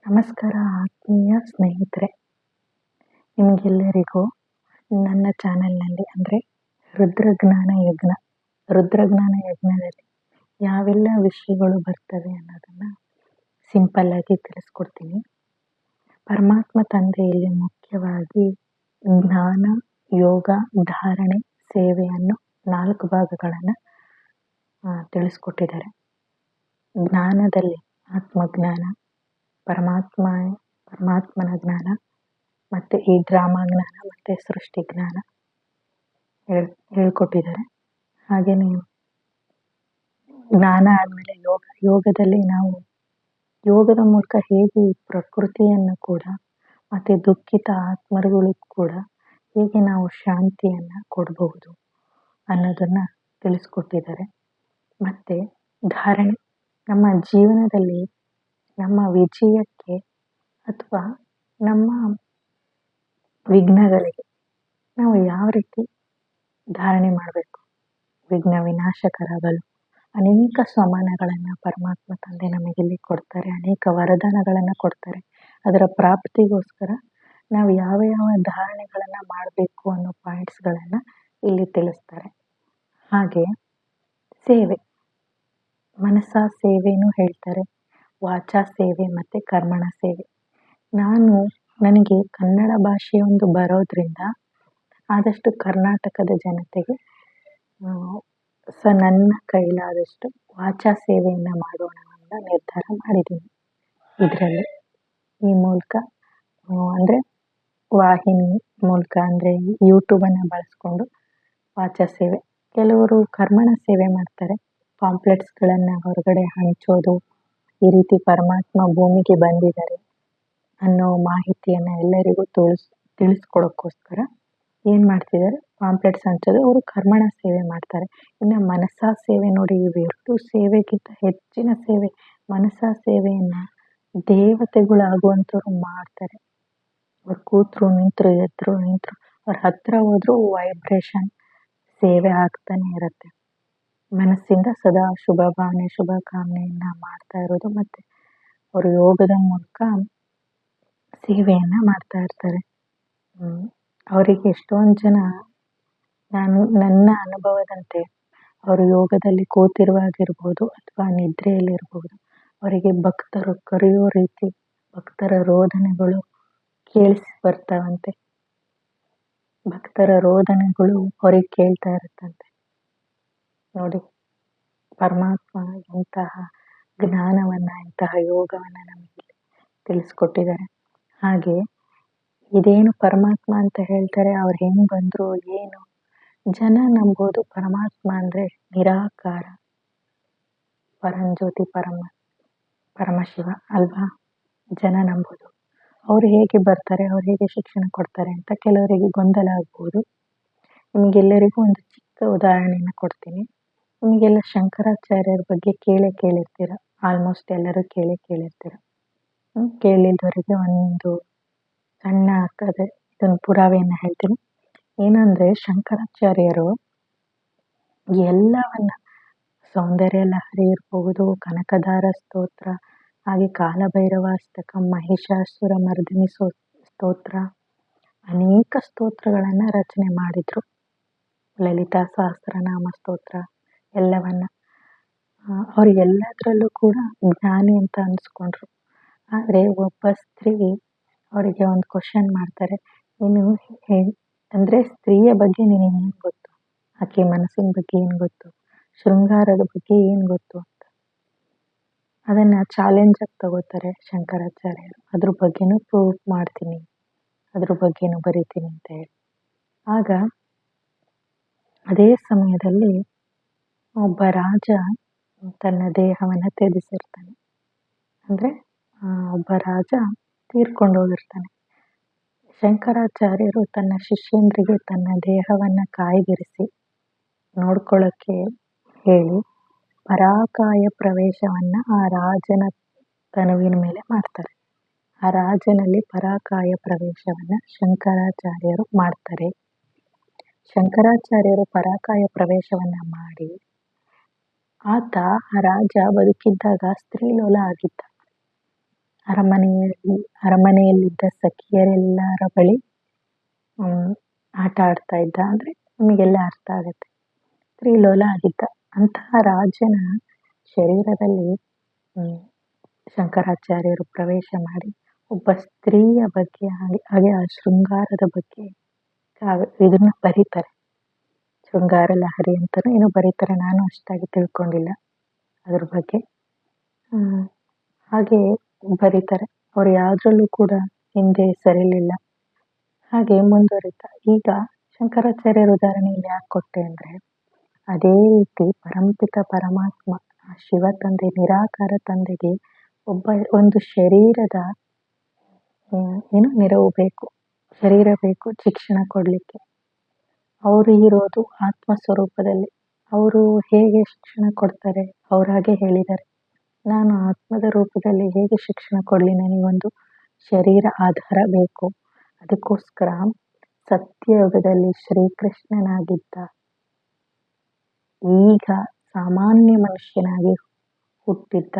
ನಮಸ್ಕಾರ ಆತ್ಮೀಯ ಸ್ನೇಹಿತರೆ, ನಿಮಗೆಲ್ಲರಿಗೂ ನನ್ನ ಚಾನೆಲ್ನಲ್ಲಿ ಅಂದರೆ ರುದ್ರಜ್ಞಾನ ಯಜ್ಞದಲ್ಲಿ ಯಾವೆಲ್ಲ ವಿಷಯಗಳು ಬರ್ತವೆ ಅನ್ನೋದನ್ನು ಸಿಂಪಲ್ಲಾಗಿ ತಿಳಿಸ್ಕೊಡ್ತೀನಿ. ಪರಮಾತ್ಮ ತಂದೆಯಲ್ಲಿ ಮುಖ್ಯವಾಗಿ ಜ್ಞಾನ, ಯೋಗ, ಧಾರಣೆ, ಸೇವೆಯನ್ನು 4 ಭಾಗಗಳನ್ನು ತಿಳಿಸ್ಕೊಟ್ಟಿದ್ದಾರೆ. ಜ್ಞಾನದಲ್ಲಿ ಆತ್ಮಜ್ಞಾನ, ಪರಮಾತ್ಮನ ಜ್ಞಾನ, ಮತ್ತು ಈ ಡ್ರಾಮಾ ಜ್ಞಾನ ಮತ್ತು ಸೃಷ್ಟಿ ಜ್ಞಾನ ಹೇಳ್ಕೊಟ್ಟಿದ್ದಾರೆ. ಹಾಗೆಯೇ ಜ್ಞಾನ ಆದಮೇಲೆ ಯೋಗದಲ್ಲಿ ನಾವು ಯೋಗದ ಮೂಲಕ ಹೇಗೆ ಈ ಪ್ರಕೃತಿಯನ್ನು ಕೂಡ ಮತ್ತು ದುಃಖಿತ ಆತ್ಮರುಗಳಿಗೂ ಕೂಡ ಹೇಗೆ ನಾವು ಶಾಂತಿಯನ್ನು ಕೊಡಬಹುದು ಅನ್ನೋದನ್ನು ತಿಳಿಸ್ಕೊಟ್ಟಿದ್ದಾರೆ. ಮತ್ತು ಧಾರಣೆ, ನಮ್ಮ ಜೀವನದಲ್ಲಿ ನಮ್ಮ ವಿಜಯಕ್ಕೆ ಅಥವಾ ನಮ್ಮ ವಿಘ್ನಗಳಿಗೆ ನಾವು ಯಾವ ರೀತಿ ಧಾರಣೆ ಮಾಡಬೇಕು. ವಿಘ್ನ ವಿನಾಶಕರಾಗಲು ಅನೇಕ ಸಮಾನಗಳನ್ನು ಪರಮಾತ್ಮ ತಂದೆ ನಮಗಿಲ್ಲಿ ಕೊಡ್ತಾರೆ, ಅನೇಕ ವರದಾನಗಳನ್ನು ಕೊಡ್ತಾರೆ. ಅದರ ಪ್ರಾಪ್ತಿಗೋಸ್ಕರ ನಾವು ಯಾವ ಯಾವ ಧಾರಣೆಗಳನ್ನು ಮಾಡಬೇಕು ಅನ್ನೋ ಪಾಯಿಂಟ್ಸ್ಗಳನ್ನು ಇಲ್ಲಿ ತಿಳಿಸ್ತಾರೆ. ಹಾಗೆ ಸೇವೆ, ಮನಸಾ ಸೇವೆನೂ ಹೇಳ್ತಾರೆ, ವಾಚಾ ಸೇವೆ ಮತ್ತು ಕರ್ಮಣ ಸೇವೆ. ನನಗೆ ಕನ್ನಡ ಭಾಷೆ ಬರೋದ್ರಿಂದ ಆದಷ್ಟು ಕರ್ನಾಟಕದ ಜನತೆಗೆ ನನ್ನ ಕೈಲಾದಷ್ಟು ವಾಚಾ ಸೇವೆಯನ್ನು ಮಾಡೋಣ ಅಂತ ನಿರ್ಧಾರ ಮಾಡಿದ್ದೀನಿ. ಇದರಲ್ಲಿ ಈ ಮೂಲಕ ಅಂದರೆ ವಾಹಿನಿ ಮೂಲಕ ಅಂದರೆ ಯೂಟ್ಯೂಬನ್ನು ಬಳಸ್ಕೊಂಡು ವಾಚಾ ಸೇವೆ, ಕೆಲವರು ಕರ್ಮಣ ಸೇವೆ ಮಾಡ್ತಾರೆ. ಪಾಂಪ್ಲೆಟ್ಸ್ಗಳನ್ನು ಹೊರಗಡೆ ಹಂಚೋದು, ಈ ರೀತಿ ಪರಮಾತ್ಮ ಭೂಮಿಗೆ ಬಂದಿದ್ದಾರೆ ಅನ್ನೋ ಮಾಹಿತಿಯನ್ನು ಎಲ್ಲರಿಗೂ ತಿಳಿಸ್ಕೊಡೋಕ್ಕೋಸ್ಕರ ಏನು ಮಾಡ್ತಿದ್ದಾರೆ, ಪಾಂಪ್ಲೆಟ್ಸ್ ಹಂಚೋದು. ಅವರು ಕರ್ಮಣ ಸೇವೆ ಮಾಡ್ತಾರೆ. ಇನ್ನು ಮನಸಾ ಸೇವೆ ನೋಡಿ, ಇವೆರಡು ಸೇವೆಗಿಂತ ಹೆಚ್ಚಿನ ಸೇವೆ ಮನಸಾ ಸೇವೆಯನ್ನು ದೇವತೆಗಳಾಗುವಂಥವ್ರು ಮಾಡ್ತಾರೆ. ಅವ್ರು ಕೂತರು ನಿಂತರು ಎದ್ರು ನಿಂತರು ಅವ್ರ ಹತ್ರ ಹೋದ್ರೂ ವೈಬ್ರೇಷನ್ ಸೇವೆ ಆಗ್ತಾನೆ ಇರುತ್ತೆ. ಮನಸ್ಸಿಂದ ಸದಾ ಶುಭ ಭಾವನೆ ಶುಭ ಕಾಮನೆಯನ್ನು ಮಾಡ್ತಾ ಇರೋದು, ಮತ್ತು ಅವರು ಯೋಗದ ಮೂಲಕ ಸೇವೆಯನ್ನು ಮಾಡ್ತಾ ಇರ್ತಾರೆ. ಅವರಿಗೆ ಎಷ್ಟೊಂದು ಜನ, ನನ್ನ ಅನುಭವದಂತೆ ಅವರು ಯೋಗದಲ್ಲಿ ಕೂತಿರುವಾಗಿರ್ಬೋದು ಅಥವಾ ನಿದ್ರೆಯಲ್ಲಿರ್ಬೋದು, ಅವರಿಗೆ ಭಕ್ತರು ಕರೆಯೋ ರೀತಿ ಭಕ್ತರ ರೋದನೆಗಳು ಕೇಳಿಸಿ ಬರ್ತಾವಂತೆ. ಭಕ್ತರ ರೋದನೆಗಳು ಅವ್ರಿಗೆ ಕೇಳ್ತಾ ಇರುತ್ತಂತೆ. ನೋಡಿ, ಪರಮಾತ್ಮ ಇಂತಹ ಜ್ಞಾನವನ್ನು, ಇಂತಹ ಯೋಗವನ್ನು ನಮಗೆ ತಿಳಿಸ್ಕೊಟ್ಟಿದ್ದಾರೆ. ಹಾಗೆ ಇದೇನು ಪರಮಾತ್ಮ ಅಂತ ಹೇಳ್ತಾರೆ, ಅವ್ರು ಹೆಂಗೆ ಬಂದರು ಏನು, ಜನ ನಂಬೋದು ಪರಮಾತ್ಮ ಅಂದರೆ ನಿರಾಕಾರ ಪರಂಜ್ಯೋತಿ ಪರಮಶಿವ ಅಲ್ವಾ ಜನ ನಂಬೋದು. ಅವ್ರು ಹೇಗೆ ಬರ್ತಾರೆ, ಅವ್ರು ಹೇಗೆ ಶಿಕ್ಷಣ ಕೊಡ್ತಾರೆ ಅಂತ ಕೆಲವರಿಗೆ ಗೊಂದಲ ಆಗ್ಬೋದು. ನಿಮಗೆಲ್ಲರಿಗೂ ಒಂದು ಚಿಕ್ಕ ಉದಾಹರಣೆಯನ್ನು ಕೊಡ್ತೀನಿ. ನಿಮಗೆಲ್ಲ ಶಂಕರಾಚಾರ್ಯರ ಬಗ್ಗೆ ಕೇಳಿರ್ತೀರ, ಆಲ್ಮೋಸ್ಟ್ ಎಲ್ಲರೂ ಕೇಳಿರ್ತೀರ. ಕೇಳಿದವರಿಗೆ ಒಂದು ಸಣ್ಣ ಇದೊಂದು ಪುರಾವೆಯನ್ನು ಹೇಳ್ತೀನಿ. ಏನಂದರೆ, ಶಂಕರಾಚಾರ್ಯರು ಎಲ್ಲವನ್ನ, ಸೌಂದರ್ಯ ಲಹರಿ ಇರ್ಬೋದು, ಕನಕದಾರ ಸ್ತೋತ್ರ, ಹಾಗೆ ಕಾಲಭೈರವಾಷ್ಟಕಂ, ಮಹಿಷಾಸುರ ಮರ್ದಿನಿ ಸ್ತೋತ್ರ, ಅನೇಕ ಸ್ತೋತ್ರಗಳನ್ನು ರಚನೆ ಮಾಡಿದರು. ಲಲಿತಾ ಸಹಸ್ರನಾಮ ಸ್ತೋತ್ರ ಎಲ್ಲವನ್ನ. ಎಲ್ಲದರಲ್ಲೂ ಕೂಡ ಜ್ಞಾನಿ ಅಂತ ಅನಿಸ್ಕೊಂಡ್ರು. ಆದರೆ ಒಬ್ಬ ಸ್ತ್ರೀ ಅವರಿಗೆ ಒಂದು ಕ್ವಶನ್ ಮಾಡ್ತಾರೆ, ನೀನು ಅಂದರೆ ಸ್ತ್ರೀಯ ಬಗ್ಗೆ ನಿನಗೇನು ಗೊತ್ತು, ಆಕೆ ಮನಸ್ಸಿನ ಬಗ್ಗೆ ಏನು ಗೊತ್ತು, ಶೃಂಗಾರದ ಬಗ್ಗೆ ಏನು ಗೊತ್ತು ಅಂತ. ಅದನ್ನು ಚಾಲೆಂಜಾಗಿ ತಗೋತಾರೆ ಶಂಕರಾಚಾರ್ಯರು. ಅದ್ರ ಬಗ್ಗೆನೂ ಪ್ರೂವ್ ಮಾಡ್ತೀನಿ, ಅದ್ರ ಬಗ್ಗೆನೂ ಬರಿತೀನಿ ಅಂತ ಹೇಳಿ. ಆಗ ಅದೇ ಸಮಯದಲ್ಲಿ ಒಬ್ಬ ರಾಜ ತನ್ನ ದೇಹವನ್ನು ತ್ಯಜಿಸಿರ್ತಾನೆ. ಅಂದರೆ ಒಬ್ಬ ರಾಜ ತೀರ್ಕೊಂಡು ಹೋಗಿರ್ತಾನೆ. ಶಂಕರಾಚಾರ್ಯರು ತನ್ನ ಶಿಷ್ಯಂದ್ರಿಗೆ ತನ್ನ ದೇಹವನ್ನು ಕಾಯ್ದಿರಿಸಿ ನೋಡ್ಕೊಳ್ಳೋಕ್ಕೆ ಹೇಳಿ ಪರಾಕಾಯ ಪ್ರವೇಶವನ್ನು ಆ ರಾಜನ ತನುವಿನ ಮೇಲೆ ಮಾಡ್ತಾರೆ. ಆ ರಾಜನಲ್ಲಿ ಪರಾಕಾಯ ಪ್ರವೇಶವನ್ನು ಶಂಕರಾಚಾರ್ಯರು ಮಾಡ್ತಾರೆ. ಶಂಕರಾಚಾರ್ಯರು ಪರಾಕಾಯ ಪ್ರವೇಶವನ್ನು ಮಾಡಿ, ಆ ರಾಜ ಬದುಕಿದ್ದಾಗ ಸ್ತ್ರೀಲೋಲ ಆಗಿದ್ದ. ಅರಮನೆಯಲ್ಲಿದ್ದ ಸಖಿಯರೆಲ್ಲರ ಬಳಿ ಆಟ ಆಡ್ತಾ ಇದ್ದ. ಅಂದರೆ ನಿಮಗೆಲ್ಲ ಅರ್ಥ ಆಗುತ್ತೆ. ಸ್ತ್ರೀಲೋಲ ಆಗಿದ್ದ. ಅಂತಹ ರಾಜನ ಶರೀರದಲ್ಲಿ ಶಂಕರಾಚಾರ್ಯರು ಪ್ರವೇಶ ಮಾಡಿ ಒಬ್ಬ ಸ್ತ್ರೀಯ ಬಗ್ಗೆ ಹಾಗೆ ಆ ಶೃಂಗಾರದ ಬಗ್ಗೆ ಇದನ್ನ ಬರೀತಾರೆ. ಶೃಂಗಾರ ಲಹರಿ ಅಂತಲೂ ಏನೋ ಬರೀತಾರೆ. ನಾನು ಅಷ್ಟಾಗಿ ತಿಳ್ಕೊಂಡಿಲ್ಲ ಅದ್ರ ಬಗ್ಗೆ. ಹಾಗೆ ಬರೀತಾರೆ. ಅವ್ರು ಯಾವುದ್ರಲ್ಲೂ ಕೂಡ ಹಿಂದೆ ಸರಿಲಿಲ್ಲ. ಹಾಗೆ ಮುಂದುವರಿತಾ ಈಗ ಶಂಕರಾಚಾರ್ಯರ ಉದಾಹರಣೆ ಇಲ್ಲಿ ಯಾಕೆ ಕೊಟ್ಟೆ ಅಂದರೆ, ಅದೇ ರೀತಿ ಪರಂಪಿತ ಪರಮಾತ್ಮ ಶಿವ ತಂದೆ, ನಿರಾಕಾರ ತಂದೆಗೆ ಒಂದು ಶರೀರದ ನೆರವು ಬೇಕು, ಶರೀರ ಬೇಕು ಶಿಕ್ಷಣ ಕೊಡಲಿಕ್ಕೆ. ಅವರು ಇರೋದು ಆತ್ಮ ಸ್ವರೂಪದಲ್ಲಿ. ಅವರು ಹೇಗೆ ಶಿಕ್ಷಣ ಕೊಡ್ತಾರೆ? ಅವ್ರು ಹಾಗೆ ಹೇಳಿದ್ದಾರೆ, ನಾನು ಆತ್ಮದ ರೂಪದಲ್ಲಿ ಹೇಗೆ ಶಿಕ್ಷಣ ಕೊಡಲಿ? ನನಗೊಂದು ಶರೀರ ಆಧಾರ ಬೇಕು. ಅದಕ್ಕೋಸ್ಕರ ಸತ್ಯಯುಗದಲ್ಲಿ ಶ್ರೀಕೃಷ್ಣನಾಗಿದ್ದ ಈಗ ಸಾಮಾನ್ಯ ಮನುಷ್ಯನಾಗಿ ಹುಟ್ಟಿದ್ದ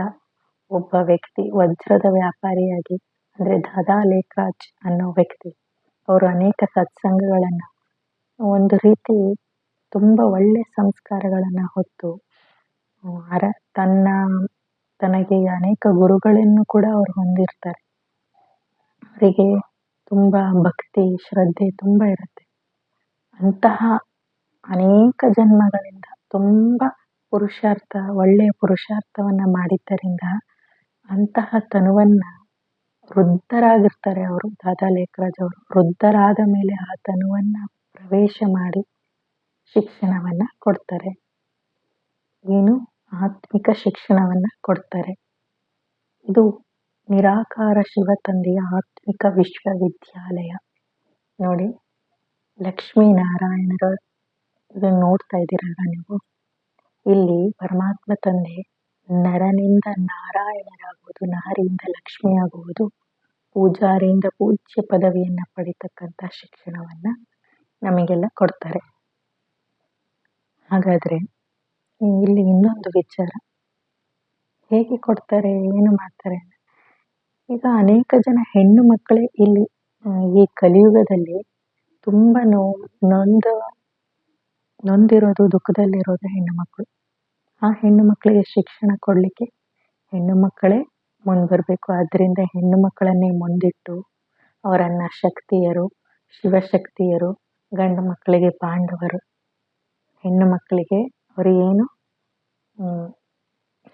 ಒಬ್ಬ ವ್ಯಕ್ತಿ, ವಜ್ರದ ವ್ಯಾಪಾರಿಯಾಗಿ, ಅಂದರೆ ದಾದಾ ಲೇಖರಾಜ್ ಅನ್ನೋ ವ್ಯಕ್ತಿ, ಅವರು ಅನೇಕ ಸತ್ಸಂಗಗಳನ್ನು, ಒಂದು ರೀತಿ ತುಂಬ ಒಳ್ಳೆಯ ಸಂಸ್ಕಾರಗಳನ್ನು ಹೊತ್ತು ತನಗೆ ಅನೇಕ ಗುರುಗಳನ್ನು ಕೂಡ ಅವರು ಹೊಂದಿರ್ತಾರೆ. ಅವರಿಗೆ ತುಂಬ ಭಕ್ತಿ ಶ್ರದ್ಧೆ ತುಂಬ ಇರುತ್ತೆ. ಅಂತಹ ಅನೇಕ ಜನ್ಮಗಳಿಂದ ತುಂಬ ಒಳ್ಳೆಯ ಪುರುಷಾರ್ಥವನ್ನು ಮಾಡಿದ್ದರಿಂದ ಅಂತಹ ತನುವನ್ನು ವೃದ್ಧರಾಗಿರ್ತಾರೆ ಅವರು, ದಾದಾ ಲೇಖರಾಜ್ ಅವರು. ವೃದ್ಧರಾದ ಮೇಲೆ ಆ ತನುವನ್ನು ಪ್ರವೇಶ ಮಾಡಿ ಶಿಕ್ಷಣವನ್ನು ಕೊಡ್ತಾರೆ. ಏನು? ಆತ್ಮಿಕ ಶಿಕ್ಷಣವನ್ನು ಕೊಡ್ತಾರೆ. ಇದು ನಿರಾಕಾರ ಶಿವ ತಂದೆಯ ಆತ್ಮಿಕ ವಿಶ್ವವಿದ್ಯಾಲಯ. ನೋಡಿ, ಲಕ್ಷ್ಮೀನಾರಾಯಣರ ಇದನ್ನು ನೋಡ್ತಾ ಇದ್ದೀರಲ್ಲ ನೀವು. ಇಲ್ಲಿ ಪರಮಾತ್ಮ ತಂದೆ ನರನಿಂದ ನಾರಾಯಣರಾಗುವುದು, ನಾರಿಯಿಂದ ಲಕ್ಷ್ಮಿ ಆಗುವುದು, ಪೂಜಾರಿಯಿಂದ ಪೂಜ್ಯ ಪದವಿಯನ್ನು ಪಡಿತಕ್ಕಂಥ ಶಿಕ್ಷಣವನ್ನು ನಮಗೆಲ್ಲ ಕೊಡ್ತಾರೆ. ಹಾಗಾದರೆ ಇಲ್ಲಿ ಇನ್ನೊಂದು ವಿಚಾರ, ಹೇಗೆ ಕೊಡ್ತಾರೆ, ಏನು ಮಾಡ್ತಾರೆ? ಈಗ ಅನೇಕ ಜನ ಹೆಣ್ಣು ಮಕ್ಕಳೇ ಇಲ್ಲಿ ಈ ಕಲಿಯುಗದಲ್ಲಿ ತುಂಬ ನೊಂದಿರೋದು, ದುಃಖದಲ್ಲಿರೋದು ಹೆಣ್ಣು ಮಕ್ಕಳು. ಆ ಹೆಣ್ಣು ಮಕ್ಕಳಿಗೆ ಶಿಕ್ಷಣ ಕೊಡಲಿಕ್ಕೆ ಹೆಣ್ಣು ಮಕ್ಕಳೇ ಮುಂದೆ. ಆದ್ದರಿಂದ ಹೆಣ್ಣು ಮಕ್ಕಳನ್ನೇ ಮುಂದಿಟ್ಟು ಅವರನ್ನು ಶಕ್ತಿಯರು, ಶಿವಶಕ್ತಿಯರು, ಗಂಡು ಮಕ್ಕಳಿಗೆ ಪಾಂಡವರು, ಹೆಣ್ಣು ಮಕ್ಕಳಿಗೆ ಅವರಿಗೇನು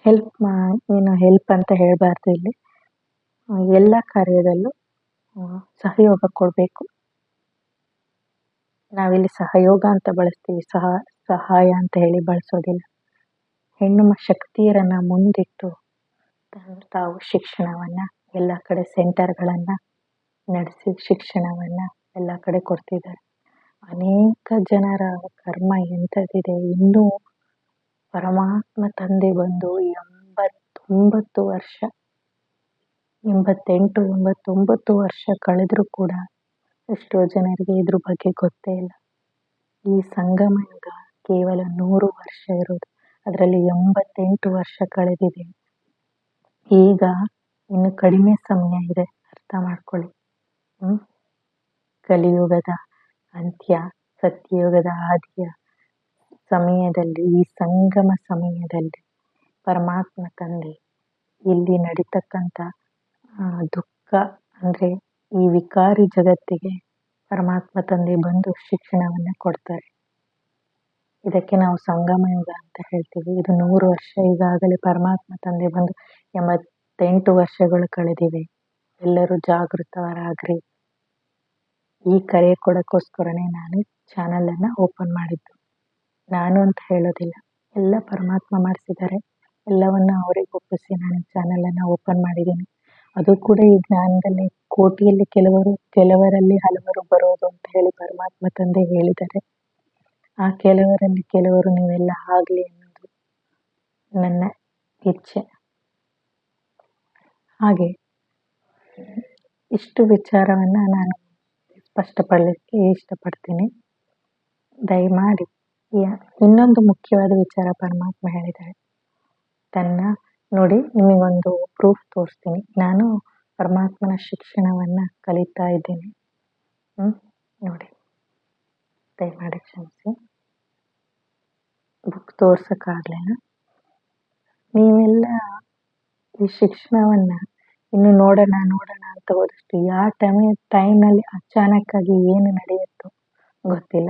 ಹೆಲ್ಪ್ ಅಂತ ಹೇಳಬಾರ್ದು. ಇಲ್ಲಿ ಎಲ್ಲ ಕಾರ್ಯದಲ್ಲೂ ಸಹಯೋಗ ಕೊಡಬೇಕು. ನಾವಿಲ್ಲಿ ಸಹಯೋಗ ಅಂತ ಬಳಸ್ತೀವಿ, ಸಹಾಯ ಅಂತ ಹೇಳಿ ಬಳಸೋದಿಲ್ಲ. ಹೆಣ್ಣು ಶಕ್ತಿಯರನ್ನು ಮುಂದಿಟ್ಟು ತಾವು ಶಿಕ್ಷಣವನ್ನು ಎಲ್ಲ ಕಡೆ ಸೆಂಟರ್ಗಳನ್ನು ನಡೆಸಿ ಶಿಕ್ಷಣವನ್ನು ಎಲ್ಲ ಕಡೆ ಕೊಡ್ತಿದ್ದಾರೆ. ಅನೇಕ ಜನರ ಕರ್ಮ ಎಂಥದ್ದಿದೆ. ಇನ್ನೂ ಪರಮಾತ್ಮ ತಂದೆ ಬಂದು 89 ವರ್ಷ, 88, 89 ವರ್ಷ ಕಳೆದರೂ ಕೂಡ ಎಷ್ಟೋ ಜನರಿಗೆ ಇದ್ರ ಬಗ್ಗೆ ಗೊತ್ತೇ ಇಲ್ಲ. ಈ ಸಂಗಮ ಯುಗ ಕೇವಲ 100 ವರ್ಷ ಇರೋದು, ಅದರಲ್ಲಿ 88 ವರ್ಷ ಕಳೆದಿದೆ. ಈಗ ಇನ್ನು ಕಡಿಮೆ ಸಮಯ ಇದೆ, ಅರ್ಥ ಮಾಡ್ಕೊಳ್ಳಿ. ಕಲಿಯುಗದ ಅಂತ್ಯ, ಸತ್ಯಯುಗದ ಆದಿಯ ಸಮಯದಲ್ಲಿ, ಈ ಸಂಗಮ ಸಮಯದಲ್ಲಿ ಪರಮಾತ್ಮ ತಂದೆ ಇಲ್ಲಿ ನಡೀತಕ್ಕಂಥ ದುಃಖ, ಅಂದರೆ ಈ ವಿಕಾರಿ ಜಗತ್ತಿಗೆ ಪರಮಾತ್ಮ ತಂದೆ ಬಂದು ಶಿಕ್ಷಣವನ್ನು ಕೊಡ್ತಾರೆ. ಇದಕ್ಕೆ ನಾವು ಸಂಗಮ ಯುಗ ಅಂತ ಹೇಳ್ತೀವಿ. ಇದು 100 ವರ್ಷ. ಈಗಾಗಲೇ ಪರಮಾತ್ಮ ತಂದೆ ಬಂದು 88 ವರ್ಷಗಳು ಕಳೆದಿವೆ. ಎಲ್ಲರೂ ಜಾಗೃತರಾಗ್ರಿ. ಈ ಕರೆ ಕೊಡೋಕ್ಕೋಸ್ಕರನೇ ನಾನು ಚಾನಲನ್ನು ಓಪನ್ ಮಾಡಿದ್ದು. ನಾನು ಅಂತ ಹೇಳೋದಿಲ್ಲ, ಎಲ್ಲ ಪರಮಾತ್ಮ ಮಾಡಿಸಿದ್ದಾರೆ. ಎಲ್ಲವನ್ನು ಅವರಿಗೆ ಒಪ್ಪಿಸಿ ನಾನು ಚಾನಲನ್ನು ಓಪನ್ ಮಾಡಿದ್ದೀನಿ. ಅದು ಕೂಡ ಈ ಜ್ಞಾನದಲ್ಲಿ ಕೋಟಿಯಲ್ಲಿ ಕೆಲವರಲ್ಲಿ ಹಲವರು ಬರೋದು ಅಂತ ಹೇಳಿ ಪರಮಾತ್ಮ ತಂದೆ ಹೇಳಿದ್ದಾರೆ. ಆ ಕೆಲವರಲ್ಲಿ ಕೆಲವರು ನೀವೆಲ್ಲ ಆಗಲಿ ಅನ್ನೋದು ನನ್ನ ಇಚ್ಛೆ. ಹಾಗೆ ಇಷ್ಟು ವಿಚಾರವನ್ನು ನಾನು ಸ್ಪಷ್ಟಪಡಲಿಕ್ಕೆ ಇಷ್ಟಪಡ್ತೀನಿ. ದಯಮಾಡಿ ಇನ್ನೊಂದು ಮುಖ್ಯವಾದ ವಿಚಾರ ಪರಮಾತ್ಮ ಹೇಳಿದ್ದಾರೆ. ನೋಡಿ, ನಿಮಗೊಂದು ಪ್ರೂಫ್ ತೋರಿಸ್ತೀನಿ. ನಾನು ಪರಮಾತ್ಮನ ಶಿಕ್ಷಣವನ್ನು ಕಲಿತಾ ಇದ್ದೀನಿ. ನೋಡಿ, ದಯಮಾಡಿ ಕ್ಷಮಿಸಿ, ಬುಕ್ ತೋರ್ಸೋಕ್ಕಾಗಲಿಲ್ಲ. ನೀವೆಲ್ಲ ಈ ಶಿಕ್ಷಣವನ್ನು ಇನ್ನು ನೋಡೋಣ ಅಂತ ಹೋದಷ್ಟು ಯಾವ ಟೈಮ್ನಲ್ಲಿ ಅಚಾನಕ್ಕಾಗಿ ಏನು ನಡೆಯುತ್ತೋ ಗೊತ್ತಿಲ್ಲ.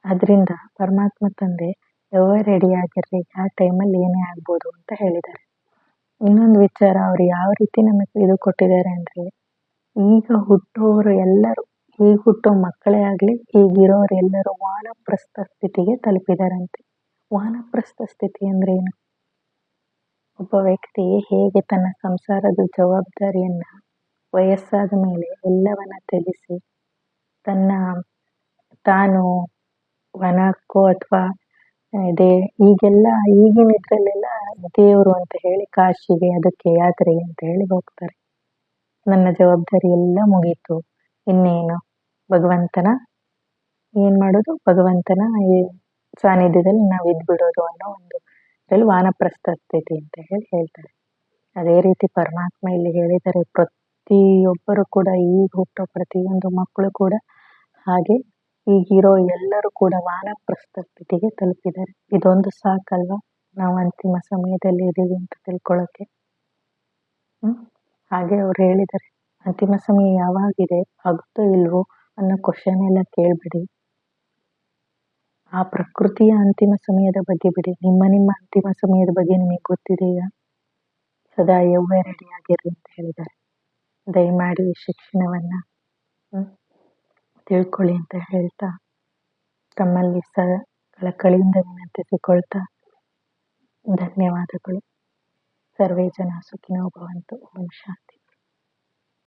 ಅದರಿಂದ ಪರಮಾತ್ಮ ತಂದೆ ಯಾವಾಗ ರೆಡಿ ಆಗಿರ್ರಿ, ಯಾವ ಟೈಮಲ್ಲಿ ಏನೇ ಆಗ್ಬೋದು ಅಂತ ಹೇಳಿದ್ದಾರೆ. ಇನ್ನೊಂದು ವಿಚಾರ, ಅವ್ರು ಯಾವ ರೀತಿ ನಮಗೆ ಇದು ಕೊಟ್ಟಿದ್ದಾರೆ ಅಂದರೆ, ಈಗ ಹುಟ್ಟೋರು ಎಲ್ಲರೂ, ಈಗ ಹುಟ್ಟೋ ಮಕ್ಕಳೇ ಆಗಲಿ, ಈಗಿರೋರು ಎಲ್ಲರೂ ವಾನಪ್ರಸ್ಥ ಸ್ಥಿತಿಗೆ ತಲುಪಿದಾರಂತೆ. ವಾನಪ್ರಸ್ಥ ಸ್ಥಿತಿ ಅಂದ್ರೆ ಏನು? ಒಬ್ಬ ವ್ಯಕ್ತಿ ಹೇಗೆ ತನ್ನ ಸಂಸಾರದ ಜವಾಬ್ದಾರಿಯನ್ನ ವಯಸ್ಸಾದ ಮೇಲೆ ಎಲ್ಲವನ್ನ ತ್ಯಜಿಸಿ ತಾನು ವನಕ್ಕೋ ಅಥವಾ ಈಗಿನ ಇದ್ರಲ್ಲೆಲ್ಲ ದೇವರು ಅಂತ ಹೇಳಿ ಕಾಶಿಗೆ ಅದಕ್ಕೆ ಯಾತ್ರೆಗೆ ಅಂತ ಹೇಳಿ ಹೋಗ್ತಾರೆ. ನನ್ನ ಜವಾಬ್ದಾರಿ ಎಲ್ಲ ಮುಗೀತು, ಇನ್ನೇನು ಭಗವಂತನ ಸಾನ್ನಿಧ್ಯದಲ್ಲಿ ನಾವು ಇದ್ಬಿಡೋದು ಅನ್ನೋ ಒಂದು ಇದರಲ್ಲಿ ವಾನಪ್ರಸ್ಥ ಸ್ಥಿತಿ ಅಂತ ಹೇಳಿ ಹೇಳ್ತಾರೆ. ಅದೇ ರೀತಿ ಪರಮಾತ್ಮ ಇಲ್ಲಿ ಹೇಳಿದ್ದಾರೆ, ಪ್ರತಿಯೊಬ್ಬರು ಕೂಡ, ಈಗ ಹುಟ್ಟೋ ಪ್ರತಿಯೊಂದು ಮಕ್ಕಳು ಕೂಡ ಹಾಗೆ ಈಗಿರೋ ಎಲ್ಲರೂ ಕೂಡ ವಾನಪ್ರಸ್ಥ ಸ್ಥಿತಿಗೆ ತಲುಪಿದ್ದಾರೆ. ಇದೊಂದು ಸಾಕಲ್ವಾ ನಾವು ಅಂತಿಮ ಸಮಯದಲ್ಲಿ ಇದ್ದೀವಿ ಅಂತ ತಿಳ್ಕೊಳ್ಳೋಕೆ. ಹಾಗೆ ಅವ್ರು ಹೇಳಿದ್ದಾರೆ, ಅಂತಿಮ ಸಮಯ ಯಾವಾಗಿದೆ, ಆಗುತ್ತೋ ಇಲ್ವೋ ಅನ್ನೋ ಕ್ವಶನ್ ಎಲ್ಲ ಕೇಳ್ಬಿಡಿ. ಆ ಪ್ರಕೃತಿಯ ಅಂತಿಮ ಸಮಯದ ಬಗ್ಗೆ ಬಿಡಿ, ನಿಮ್ಮ ಅಂತಿಮ ಸಮಯದ ಬಗ್ಗೆ ನಿಮಗೆ ಗೊತ್ತಿದೆಯಾ? ಸದಾ ಯವ್ವ ರೆಡಿ ಆಗಿರ್ರಿ ಅಂತ ಹೇಳಿದ್ದಾರೆ. ದಯಮಾಡಿ ಈ ಶಿಕ್ಷಣವನ್ನ ತಿಳ್ಕೊಳ್ಳಿ ಅಂತ ಹೇಳ್ತಾ, ತಮ್ಮಲ್ಲಿ ಕಳಕಳಿಯಿಂದ ವಿನಂತಿಸಿಕೊಳ್ತಾ, ಧನ್ಯವಾದಗಳು. ಸರ್ವೇ ಜನ ಸುಖಿನೋ ಭವಂತು. ಓಂ ಶಾಂತಿ.